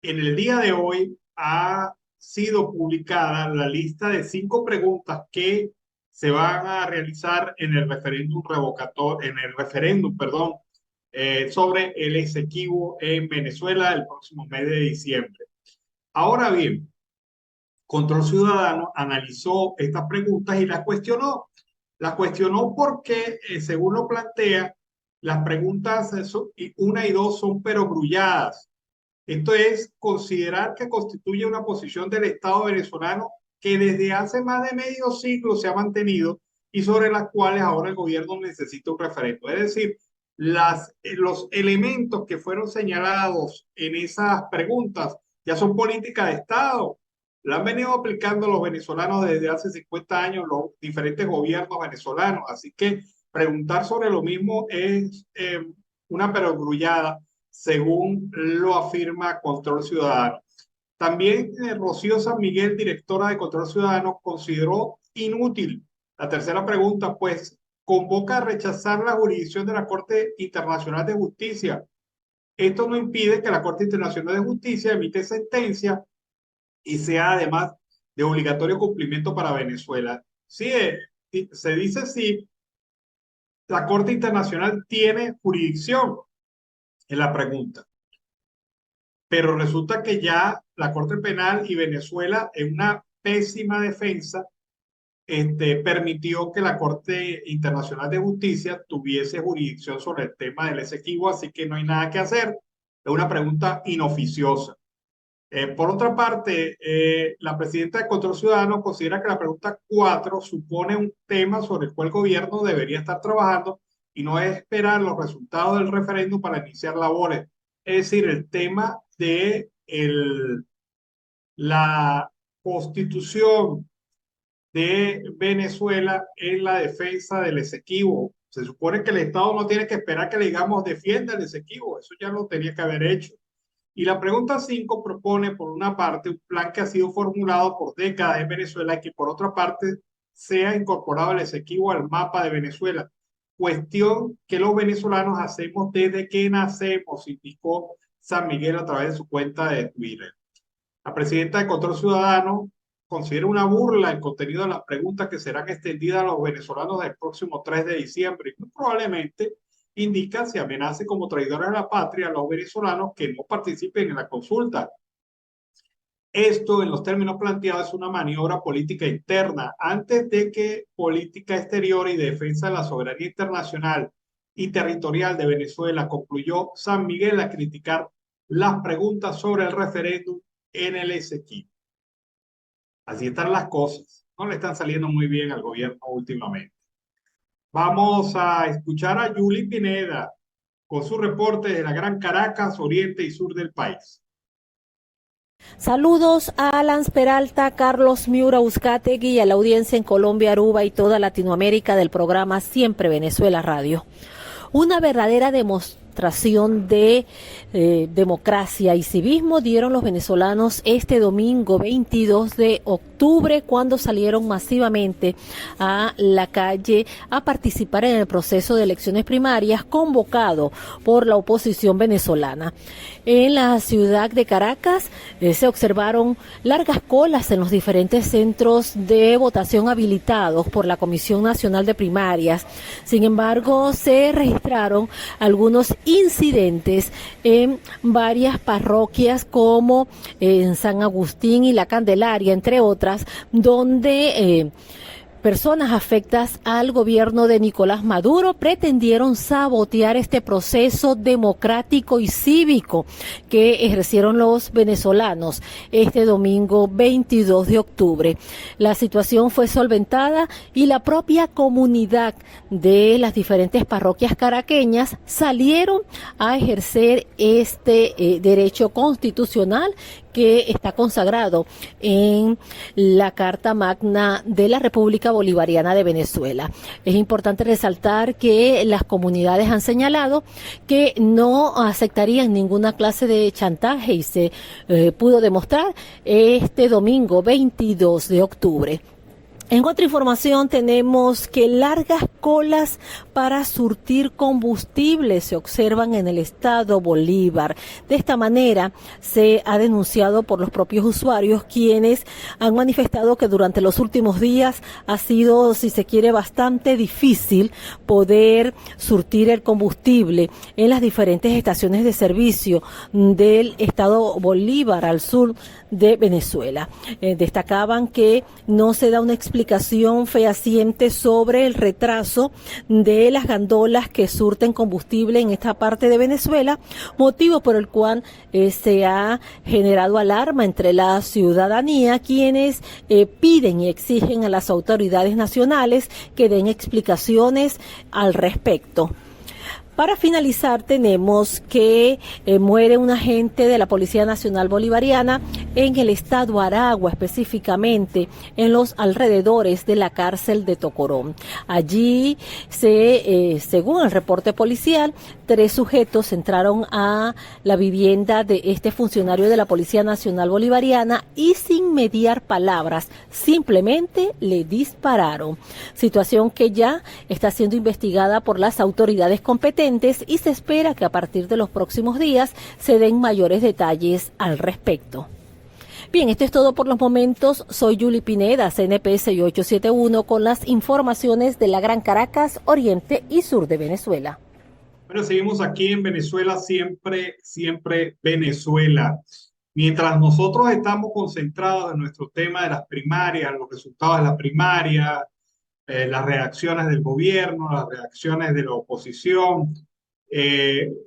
en el día de hoy ha sido publicada la lista de 5 preguntas que se van a realizar en el referéndum sobre el Esequibo en Venezuela el próximo mes de diciembre. Ahora bien, Control Ciudadano analizó estas preguntas y las cuestionó. Las cuestionó porque, según lo plantea, las preguntas 1 y 2 son perogrulladas. Esto es considerar que constituye una posición del Estado venezolano que desde hace más de medio siglo se ha mantenido y sobre las cuales ahora el gobierno necesita un referendo. Es decir, los elementos que fueron señalados en esas preguntas ya son política de Estado. La han venido aplicando los venezolanos desde hace 50 años, los diferentes gobiernos venezolanos. Así que preguntar sobre lo mismo es una perogrullada, según lo afirma Control Ciudadano. También Rocío San Miguel, directora de Control Ciudadano, consideró inútil la tercera pregunta, pues convoca a rechazar la jurisdicción de la Corte Internacional de Justicia. Esto no impide que la Corte Internacional de Justicia emite sentencia y sea además de obligatorio cumplimiento para Venezuela. Sí, se dice sí, la Corte Internacional tiene jurisdicción en la pregunta, pero resulta que ya la Corte Penal y Venezuela, en una pésima defensa, permitió que la Corte Internacional de Justicia tuviese jurisdicción sobre el tema del Esequibo, así que no hay nada que hacer. Es una pregunta inoficiosa. Por otra parte, la presidenta de Control Ciudadano considera que la pregunta 4 supone un tema sobre el cual el gobierno debería estar trabajando y no es esperar los resultados del referéndum para iniciar labores. Es decir, el tema de la constitución de Venezuela en la defensa del Esequibo. Se supone que el Estado no tiene que esperar que le digamos defienda el Esequibo, eso ya lo tenía que haber hecho. Y la pregunta 5 propone, por una parte, un plan que ha sido formulado por décadas en Venezuela y que, por otra parte, sea incorporado el Esequibo al mapa de Venezuela. Cuestión que los venezolanos hacemos desde que nacemos, indicó San Miguel a través de su cuenta de Twitter. La presidenta de Control Ciudadano considera una burla el contenido de las preguntas que serán extendidas a los venezolanos del próximo 3 de diciembre y probablemente indica se amenace como traidores a la patria a los venezolanos que no participen en la consulta. Esto, en los términos planteados, es una maniobra política interna antes de que política exterior y defensa de la soberanía internacional y territorial de Venezuela, concluyó San Miguel a criticar las preguntas sobre el referéndum en el Esequibo. Así están las cosas. No le están saliendo muy bien al gobierno últimamente. Vamos a escuchar a Yuli Pineda con su reporte de la Gran Caracas, oriente y sur del país. Saludos a Alan Peralta, Carlos Miura Uzcategui y a la audiencia en Colombia, Aruba y toda Latinoamérica del programa Siempre Venezuela Radio. Una verdadera demostración de democracia y civismo dieron los venezolanos este domingo 22 de octubre cuando salieron masivamente a la calle a participar en el proceso de elecciones primarias convocado por la oposición venezolana. En la ciudad de Caracas se observaron largas colas en los diferentes centros de votación habilitados por la Comisión Nacional de Primarias. Sin embargo, se registraron algunos incidentes en varias parroquias como en San Agustín y La Candelaria, entre otras, donde personas afectas al gobierno de Nicolás Maduro pretendieron sabotear este proceso democrático y cívico que ejercieron los venezolanos este domingo 22 de octubre. La situación fue solventada y la propia comunidad de las diferentes parroquias caraqueñas salieron a ejercer este derecho constitucional que está consagrado en la Carta Magna de la República Bolivariana de Venezuela. Es importante resaltar que las comunidades han señalado que no aceptarían ninguna clase de chantaje y se pudo demostrar este domingo 22 de octubre. En otra información tenemos que largas colas para surtir combustible se observan en el estado Bolívar. De esta manera se ha denunciado por los propios usuarios, quienes han manifestado que durante los últimos días ha sido, si se quiere, bastante difícil poder surtir el combustible en las diferentes estaciones de servicio del estado Bolívar al sur de Venezuela. Destacaban que no se da una explicación fehaciente sobre el retraso de las gandolas que surten combustible en esta parte de Venezuela, motivo por el cual se ha generado alarma entre la ciudadanía, quienes piden y exigen a las autoridades nacionales que den explicaciones al respecto. Para finalizar, tenemos que muere un agente de la Policía Nacional Bolivariana en el estado Aragua, específicamente en los alrededores de la cárcel de Tocorón. Allí, según el reporte policial, 3 sujetos entraron a la vivienda de este funcionario de la Policía Nacional Bolivariana y sin mediar palabras, simplemente le dispararon. Situación que ya está siendo investigada por las autoridades competentes y se espera que a partir de los próximos días se den mayores detalles al respecto. Bien, esto es todo por los momentos. Soy Yuli Pineda, CNP 6871, con las informaciones de la Gran Caracas, Oriente y Sur de Venezuela. Bueno, seguimos aquí en Venezuela, siempre Venezuela. Mientras nosotros estamos concentrados en nuestro tema de las primarias, los resultados de la primaria, las reacciones del gobierno, las reacciones de la oposición,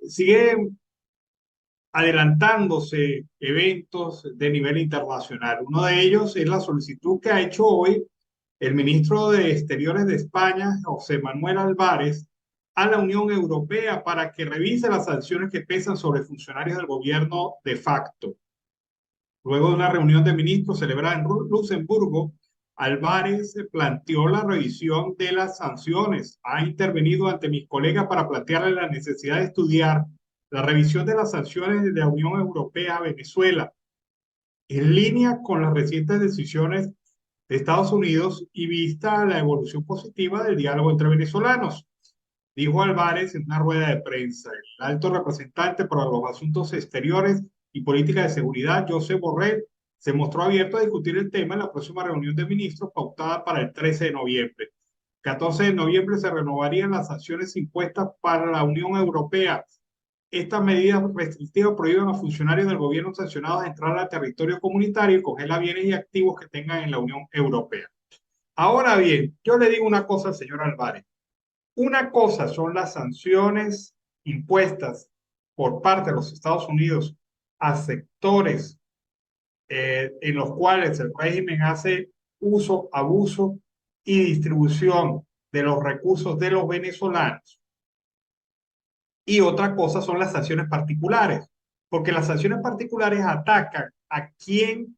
siguen adelantándose eventos de nivel internacional. Uno de ellos es la solicitud que ha hecho hoy el ministro de Exteriores de España, José Manuel Álvarez, a la Unión Europea para que revise las sanciones que pesan sobre funcionarios del gobierno de facto. Luego de una reunión de ministros celebrada en Luxemburgo, Álvarez planteó la revisión de las sanciones. Ha intervenido ante mis colegas para plantearle la necesidad de estudiar la revisión de las sanciones de la Unión Europea a Venezuela, en línea con las recientes decisiones de Estados Unidos y vista la evolución positiva del diálogo entre venezolanos, dijo Álvarez en una rueda de prensa. El alto representante para los asuntos exteriores y política de seguridad, Josep Borrell, se mostró abierto a discutir el tema en la próxima reunión de ministros pautada para el 13 de noviembre. 14 de noviembre se renovarían las sanciones impuestas para la Unión Europea. Estas medidas restrictivas prohíben a funcionarios del gobierno sancionados a entrar al territorio comunitario y congelan bienes y activos que tengan en la Unión Europea. Ahora bien, yo le digo una cosa al señor Álvarez. Una cosa son las sanciones impuestas por parte de los Estados Unidos a sectores en los cuales el régimen hace uso, abuso y distribución de los recursos de los venezolanos. Y otra cosa son las sanciones particulares, porque las sanciones particulares atacan a quien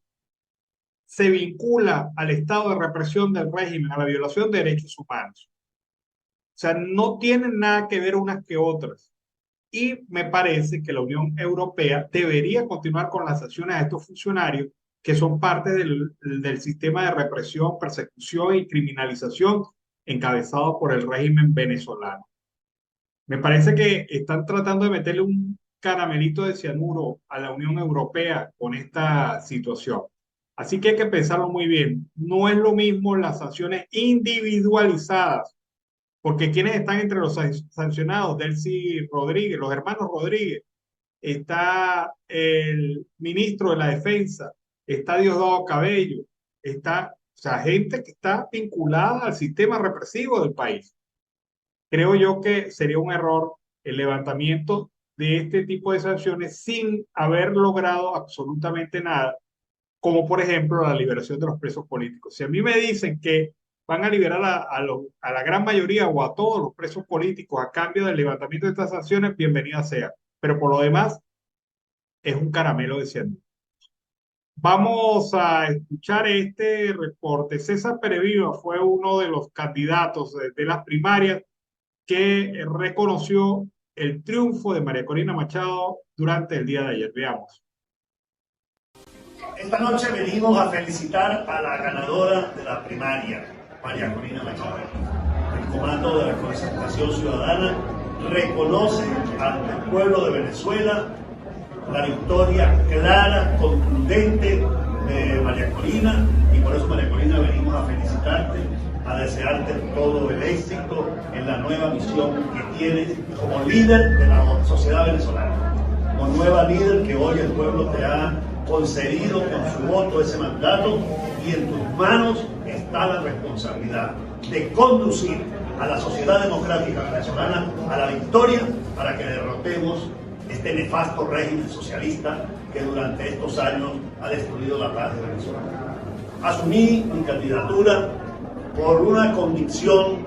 se vincula al estado de represión del régimen, a la violación de derechos humanos. O sea, no tienen nada que ver unas que otras. Y me parece que la Unión Europea debería continuar con las sanciones a estos funcionarios que son parte del sistema de represión, persecución y criminalización encabezado por el régimen venezolano. Me parece que están tratando de meterle un caramelito de cianuro a la Unión Europea con esta situación. Así que hay que pensarlo muy bien. No es lo mismo las sanciones individualizadas, porque quienes están entre los sancionados, Delcy Rodríguez, los hermanos Rodríguez, está el ministro de la Defensa, está Diosdado Cabello, está, o sea, gente que está vinculada al sistema represivo del país. Creo yo que sería un error el levantamiento de este tipo de sanciones sin haber logrado absolutamente nada, como por ejemplo la liberación de los presos políticos. Si a mí me dicen que van a liberar a la gran mayoría o a todos los presos políticos a cambio del levantamiento de estas sanciones, bienvenida sea. Pero por lo demás, es un caramelo de cianuro. Vamos a escuchar este reporte. César Pereviva fue uno de los candidatos de las primarias que reconoció el triunfo de María Corina Machado durante el día de ayer. Veamos. Esta noche venimos a felicitar a la ganadora de la primaria, María Corina Machado. el Comando de Concertación Ciudadana reconoce ante el pueblo de Venezuela la victoria clara, contundente de María Corina, y por eso, María Corina, venimos a felicitarte, a desearte todo el éxito en la nueva misión que tienes como líder de la sociedad venezolana, como nueva líder que hoy el pueblo te ha concedido con su voto ese mandato, y en tus manos está la responsabilidad de conducir a la sociedad democrática venezolana a la victoria para que derrotemos este nefasto régimen socialista que durante estos años ha destruido la paz de Venezuela. Asumí mi candidatura por una convicción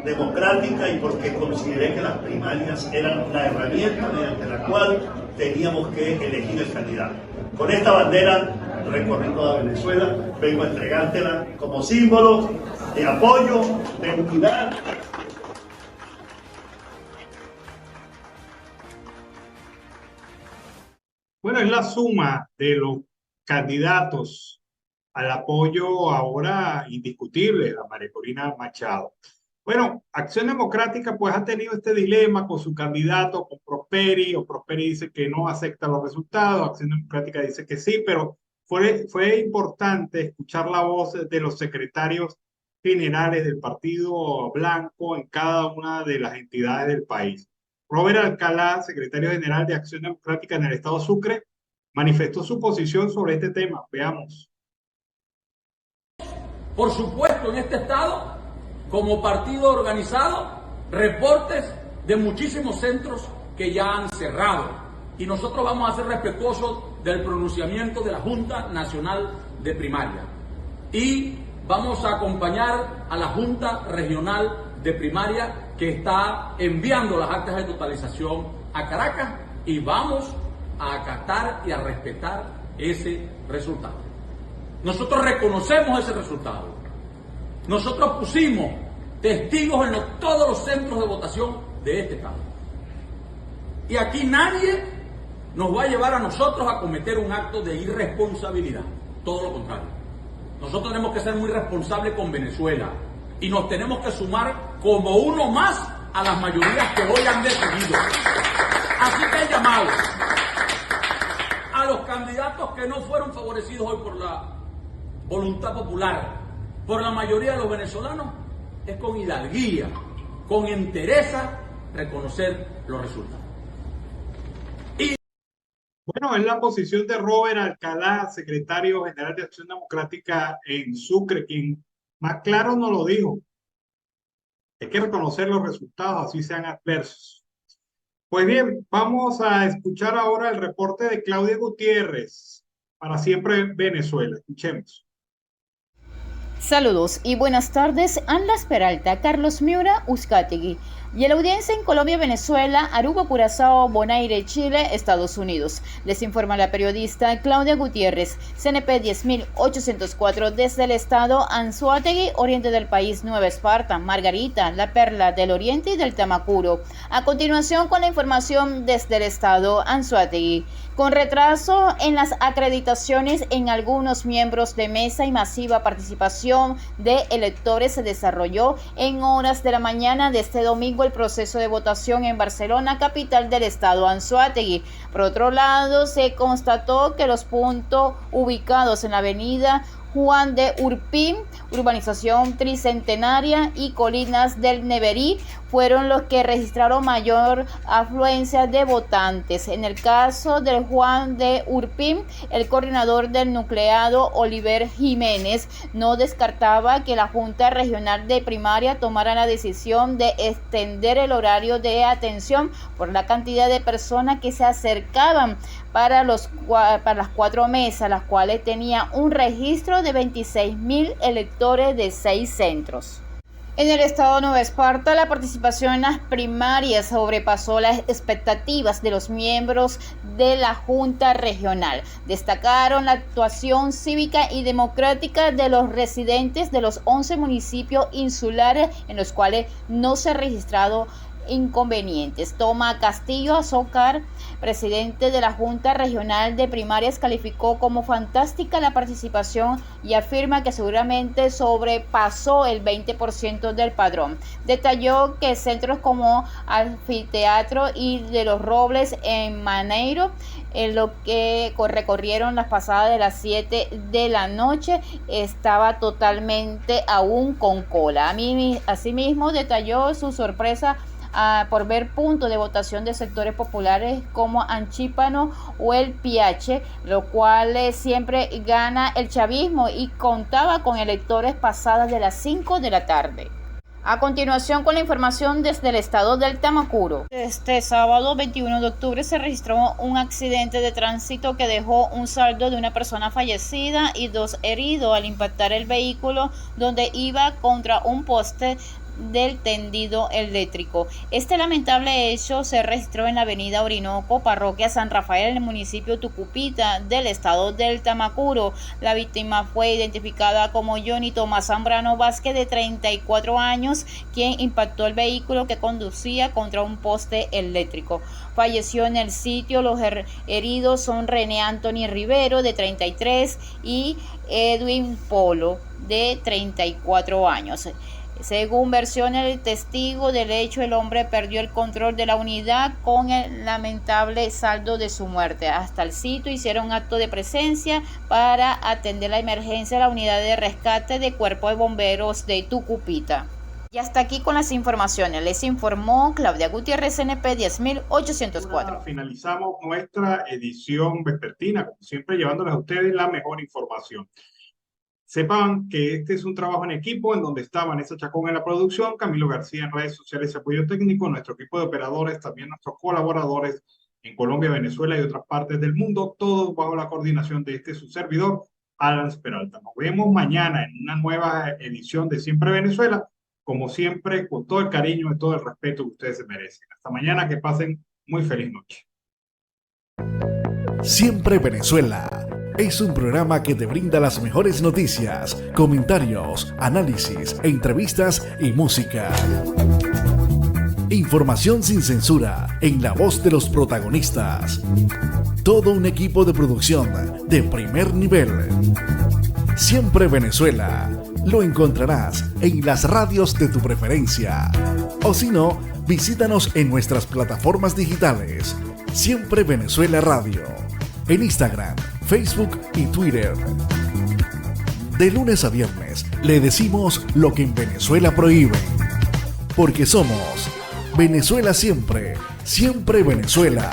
democrática y porque consideré que las primarias eran la herramienta mediante la cual teníamos que elegir el candidato. Con esta bandera recorrí toda Venezuela, vengo a entregártela como símbolo de apoyo, de unidad. Bueno, es la suma de los candidatos al apoyo ahora indiscutible a María Corina Machado. Bueno, Acción Democrática pues ha tenido este dilema con su candidato, con Prosperi, o Prosperi dice que no acepta los resultados, Acción Democrática dice que sí, pero fue importante escuchar la voz de los secretarios generales del Partido Blanco en cada una de las entidades del país. Robert Alcalá, secretario general de Acción Democrática en el estado Sucre, manifestó su posición sobre este tema. Veamos. Por supuesto, en este estado, como partido organizado, reportes de muchísimos centros que ya han cerrado. Y nosotros vamos a ser respetuosos del pronunciamiento de la Junta Nacional de Primaria. Y vamos a acompañar a la Junta Regional de Primaria que está enviando las actas de totalización a Caracas, y vamos a acatar y a respetar ese resultado. Nosotros reconocemos ese resultado. Nosotros pusimos testigos en todos los centros de votación de este estado. Y aquí nadie nos va a llevar a nosotros a cometer un acto de irresponsabilidad. Todo lo contrario. Nosotros tenemos que ser muy responsables con Venezuela y nos tenemos que sumar como uno más a las mayorías que hoy han decidido. Así que el llamado a los candidatos que no fueron favorecidos hoy por la voluntad popular, por la mayoría de los venezolanos, es con hidalguía, con entereza, reconocer los resultados. Bueno, es la posición de Robert Alcalá, secretario general de Acción Democrática en Sucre, quien más claro nos lo dijo. Hay que reconocer los resultados, así sean adversos. Pues bien, vamos a escuchar ahora el reporte de Claudia Gutiérrez, para Siempre Venezuela. Escuchemos. Saludos y buenas tardes. Anlas Peralta, Carlos Miura, Uzcategui. Y la audiencia en Colombia, Venezuela, Aruba, Curazao, Bonaire, Chile, Estados Unidos. Les informa la periodista Claudia Gutiérrez, CNP 10.804, desde el estado Anzoátegui, oriente del país, Nueva Esparta, Margarita, La Perla del Oriente y del Tamacuro. A continuación, con la información desde el estado Anzoátegui. Con retraso en las acreditaciones en algunos miembros de mesa y masiva participación de electores, se desarrolló en horas de la mañana de este domingo el proceso de votación en Barcelona, capital del estado Anzoátegui. Por otro lado, se constató que los puntos ubicados en la avenida Juan de Urpí, urbanización Tricentenaria y Colinas del Neverí fueron los que registraron mayor afluencia de votantes. En el caso del Juan de Urpí, el coordinador del nucleado, Oliver Jiménez, no descartaba que la Junta Regional de Primaria tomara la decisión de extender el horario de atención por la cantidad de personas que se acercaban para las 4 mesas, las cuales tenían un registro de 26.000 electores de 6 centros. En el estado de Nueva Esparta, la participación en las primarias sobrepasó las expectativas de los miembros de la Junta Regional. Destacaron la actuación cívica y democrática de los residentes de los 11 municipios insulares en los cuales no se ha registrado inconvenientes. Tomás Castillo Azócar, presidente de la Junta Regional de Primarias, calificó como fantástica la participación y afirma que seguramente sobrepasó el 20% del padrón. Detalló que centros como Anfiteatro y de los Robles en Maneiro, en lo que recorrieron las pasadas de las 7 de la noche, estaba totalmente aún con cola. Asimismo, detalló su sorpresa por ver puntos de votación de sectores populares como Anchípano o el Piache, lo cual siempre gana el chavismo, y contaba con electores pasadas de las 5 de la tarde. A continuación, con la información desde el estado del Tamacuro. Este sábado 21 de octubre se registró un accidente de tránsito que dejó un saldo de una persona fallecida y 2 heridos al impactar el vehículo donde iba contra un poste del tendido eléctrico. Este lamentable hecho se registró en la avenida Orinoco, parroquia San Rafael, en el municipio Tucupita del estado del Tamacuro. La víctima fue identificada como Johnny Tomás Zambrano Vázquez, de 34 años, quien impactó el vehículo que conducía contra un poste eléctrico. Falleció en el sitio. Los heridos son René Anthony Rivero, de 33, y Edwin Polo, de 34 años. Según versiones del testigo del hecho, el hombre perdió el control de la unidad con el lamentable saldo de su muerte. Hasta el sitio hicieron acto de presencia para atender la emergencia de la unidad de rescate de Cuerpo de Bomberos de Tucupita. Y hasta aquí con las informaciones. Les informó Claudia Gutiérrez, NP 10804. Finalizamos nuestra edición vespertina, como siempre, llevándoles a ustedes la mejor información. Sepan que este es un trabajo en equipo en donde está Vanessa Chacón en la producción, Camilo García en redes sociales y apoyo técnico, nuestro equipo de operadores, también nuestros colaboradores en Colombia, Venezuela y otras partes del mundo, todos bajo la coordinación de su servidor, Alan Peralta. Nos vemos mañana en una nueva edición de Siempre Venezuela, como siempre, con todo el cariño y todo el respeto que ustedes se merecen. Hasta mañana, que pasen muy feliz noche. Siempre Venezuela es un programa que te brinda las mejores noticias, comentarios, análisis, entrevistas y música. Información sin censura, en la voz de los protagonistas. Todo un equipo de producción de primer nivel. Siempre Venezuela. Lo encontrarás en las radios de tu preferencia. O si no, visítanos en nuestras plataformas digitales. Siempre Venezuela Radio. En Instagram, Facebook y Twitter. De lunes a viernes le decimos lo que en Venezuela prohíben. Porque somos Venezuela siempre, siempre Venezuela.